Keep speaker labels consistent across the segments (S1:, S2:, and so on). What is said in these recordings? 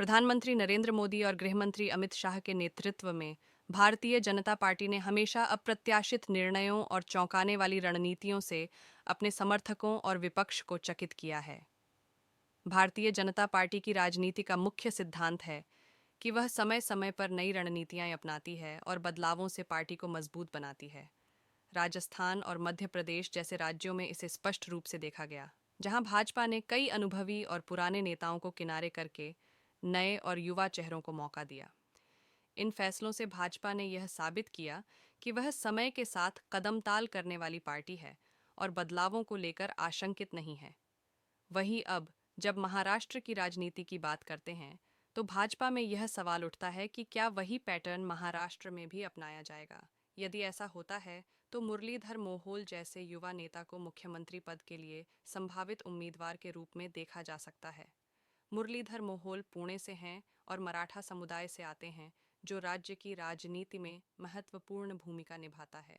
S1: प्रधानमंत्री नरेंद्र मोदी और गृहमंत्री अमित शाह के नेतृत्व में भारतीय जनता पार्टी ने हमेशा अप्रत्याशित निर्णयों और चौंकाने वाली रणनीतियों से अपने समर्थकों और विपक्ष को चकित किया है। भारतीय जनता पार्टी की राजनीति का मुख्य सिद्धांत है कि वह समय समय पर नई रणनीतियां अपनाती है और बदलावों से पार्टी को मजबूत बनाती है। राजस्थान और मध्य प्रदेश जैसे राज्यों में इसे स्पष्ट रूप से देखा गया, जहां भाजपा ने कई अनुभवी और पुराने नेताओं को किनारे करके नए और युवा चेहरों को मौका दिया। इन फैसलों से भाजपा ने यह साबित किया कि वह समय के साथ कदमताल करने वाली पार्टी है और बदलावों को लेकर आशंकित नहीं है। वहीं अब जब महाराष्ट्र की राजनीति की बात करते हैं, तो भाजपा में यह सवाल उठता है कि क्या वही पैटर्न महाराष्ट्र में भी अपनाया जाएगा। यदि ऐसा होता है तो मुरलीधर मोहोल जैसे युवा नेता को मुख्यमंत्री पद के लिए संभावित उम्मीदवार के रूप में देखा जा सकता है। मुरलीधर मोहोल पुणे से हैं और मराठा समुदाय से आते हैं, जो राज्य की राजनीति में महत्वपूर्ण भूमिका निभाता है।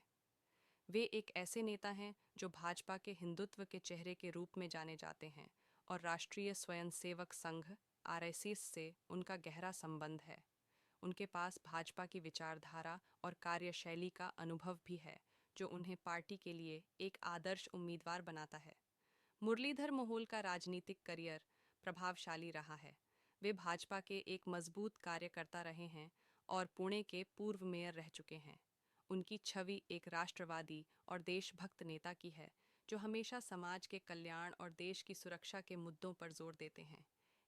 S1: वे एक ऐसे नेता हैं जो भाजपा के हिंदुत्व के चेहरे के रूप में जाने जाते हैं और राष्ट्रीय स्वयंसेवक संघ आरएसएस से उनका गहरा संबंध है। उनके पास भाजपा की विचारधारा और कार्यशैली का अनुभव भी है, जो उन्हें पार्टी के लिए एक आदर्श उम्मीदवार बनाता है। मुरलीधर मोहोल का राजनीतिक करियर प्रभावशाली रहा है। वे भाजपा के एक मजबूत कार्यकर्ता रहे हैं और पुणे के पूर्व मेयर रह चुके हैं। उनकी छवि एक राष्ट्रवादी और देशभक्त नेता की है, जो हमेशा समाज के कल्याण और देश की सुरक्षा के मुद्दों पर जोर देते हैं।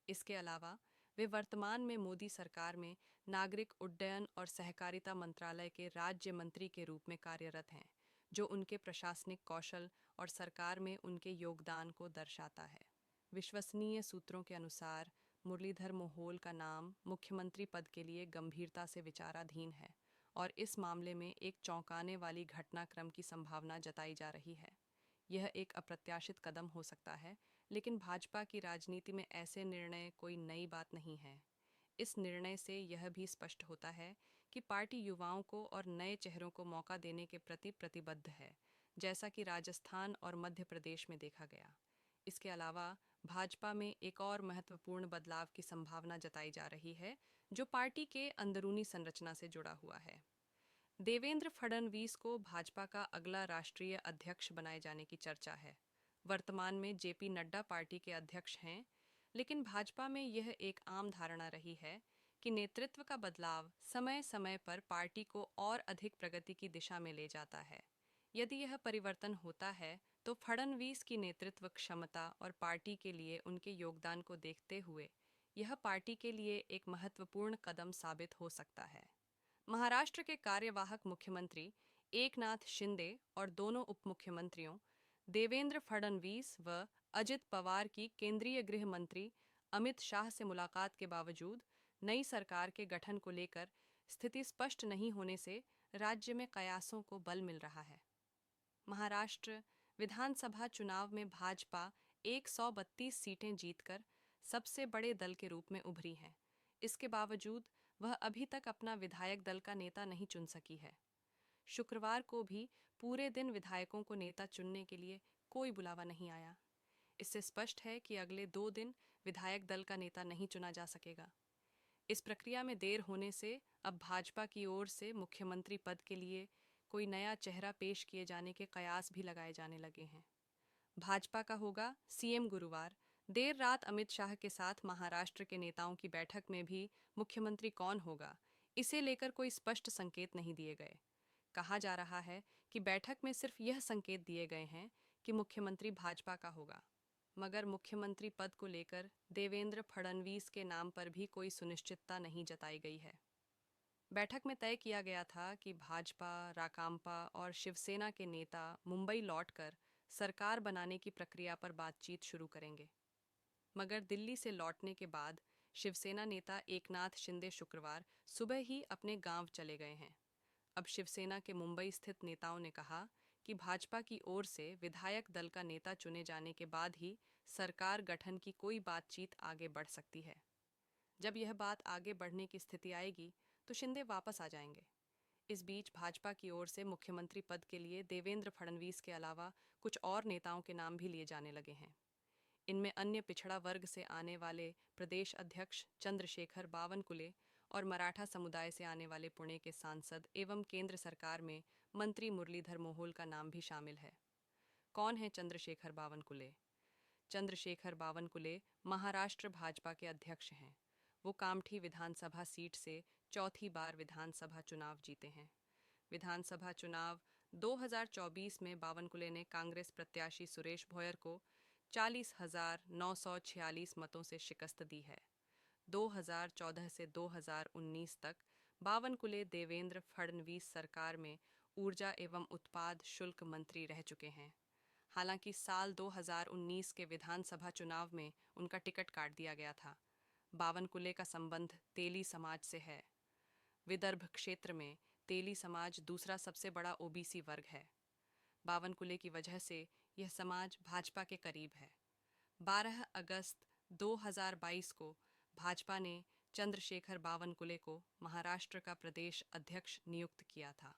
S1: इसके अलावा वे वर्तमान में मोदी सरकार में नागरिक उड्डयन और सहकारिता मंत्रालय के राज्य मंत्री के रूप में कार्यरत हैं, जो उनके प्रशासनिक कौशल और सरकार में उनके योगदान को दर्शाता है। विश्वसनीय सूत्रों के अनुसार मुरलीधर मोहोल का नाम मुख्यमंत्री पद के लिए गंभीरता से विचाराधीन है और इस मामले में एक चौंकाने वाली घटनाक्रम की संभावना जताई जा रही है। यह एक अप्रत्याशित कदम हो सकता है, लेकिन भाजपा की राजनीति में ऐसे निर्णय कोई नई बात नहीं है। इस निर्णय से यह भी स्पष्ट होता है कि पार्टी युवाओं को और नए चेहरों को मौका देने के प्रति प्रतिबद्ध है, जैसा कि राजस्थान और मध्य प्रदेश में देखा गया। इसके अलावा भाजपा में एक और महत्वपूर्ण बदलाव की संभावना जताई जा रही है, जो पार्टी के अंदरूनी संरचना से जुड़ा हुआ है। देवेंद्र फडणवीस को भाजपा का अगला राष्ट्रीय अध्यक्ष बनाए जाने की चर्चा है। वर्तमान में जेपी नड्डा पार्टी के अध्यक्ष हैं, लेकिन भाजपा में यह एक आम धारणा रही है कि नेतृत्व का बदलाव समय समय पर पार्टी को और अधिक प्रगति की दिशा में ले जाता है। यदि यह परिवर्तन होता है, तो फडणवीस की नेतृत्व क्षमता और पार्टी के लिए उनके योगदान को देखते हुए यह पार्टी के लिए एक महत्वपूर्ण कदम साबित हो सकता है। महाराष्ट्र के कार्यवाहक मुख्यमंत्री एकनाथ शिंदे और दोनों उपमुख्यमंत्रियों देवेंद्र फडणवीस व अजित पवार की केंद्रीय गृह मंत्री अमित शाह से मुलाकात के बावजूद नई सरकार के गठन को लेकर स्थिति स्पष्ट नहीं होने से राज्य में कयासों को बल मिल रहा है। महाराष्ट्र विधानसभा चुनाव में भाजपा 132 सीटें जीतकर सबसे बड़े दल के रूप में उभरी है। इसके बावजूद वह अभी तक अपना विधायक दल का नेता नहीं चुन सकी है। शुक्रवार को भी पूरे दिन विधायकों को नेता चुनने के लिए कोई बुलावा नहीं आया। इससे स्पष्ट है कि अगले 2 दिन विधायक दल का नेता नहीं चुना जा सकेगा। इस प्रक्रिया में देर होने से अब भाजपा की ओर से मुख्यमंत्री पद के लिए कोई नया चेहरा पेश किए जाने के कयास भी लगाए जाने लगे हैं। भाजपा का होगा सीएम गुरुवार। देर रात अमित शाह के साथ महाराष्ट्र के नेताओं की बैठक में भी मुख्यमंत्री कौन होगा, इसे लेकर कोई स्पष्ट संकेत नहीं दिए गए। कहा जा रहा है कि बैठक में सिर्फ यह संकेत दिए गए हैं कि मुख्यमंत्री भाजपा का होगा, मगर मुख्यमंत्री पद को लेकर देवेंद्र फडणवीस के नाम पर भी कोई सुनिश्चितता नहीं जताई गई है। बैठक में तय किया गया था कि भाजपा, राकांपा और शिवसेना के नेता मुंबई लौटकर सरकार बनाने की प्रक्रिया पर बातचीत शुरू करेंगे। मगर दिल्ली से लौटने के बाद शिवसेना नेता एकनाथ शिंदे शुक्रवार सुबह ही अपने गांव चले गए हैं। अब शिवसेना के मुंबई स्थित नेताओं ने कहा कि भाजपा की ओर से विधायक दल का नेता चुने जाने के बाद ही सरकार गठन की कोई बातचीत आगे बढ़ सकती है। जब यह बात आगे बढ़ने की स्थिति आएगी, तो शिंदे वापस आ जाएंगे। इस बीच भाजपा की ओर से मुख्यमंत्री पद के लिए देवेंद्र फडणवीस के अलावा कुछ और नेताओं के नाम भी लिए जाने लगे हैं। इनमें अन्य पिछड़ा वर्ग से आने वाले प्रदेश अध्यक्ष चंद्रशेखर बावनकुले और मराठा समुदाय से आने वाले पुणे के सांसद एवं केंद्र सरकार में मंत्री मुरलीधर मोहोल का नाम भी शामिल है। कौन है चंद्रशेखर बावनकुले? चंद्रशेखर बावनकुले महाराष्ट्र भाजपा के अध्यक्ष हैं। वो कामठी विधानसभा सीट से चौथी बार विधानसभा चुनाव जीते हैं। विधानसभा चुनाव 2024 में बावनकुले ने कांग्रेस प्रत्याशी सुरेश भोयर को 40,946 मतों से शिकस्त दी है। 2014 से 2019 तक बावनकुले देवेंद्र फडणवीस सरकार में ऊर्जा एवं उत्पाद शुल्क मंत्री रह चुके हैं। हालांकि साल 2019 के विधानसभा चुनाव में उनका टिकट काट दिया गया था। बावनकुले का संबंध तेली समाज से है। विदर्भ क्षेत्र में तेली समाज दूसरा सबसे बड़ा ओबीसी वर्ग है। बावनकुले की वजह से यह समाज भाजपा के करीब है। 12 अगस्त 2022 को भाजपा ने चंद्रशेखर बावनकुले को महाराष्ट्र का प्रदेश अध्यक्ष नियुक्त किया था।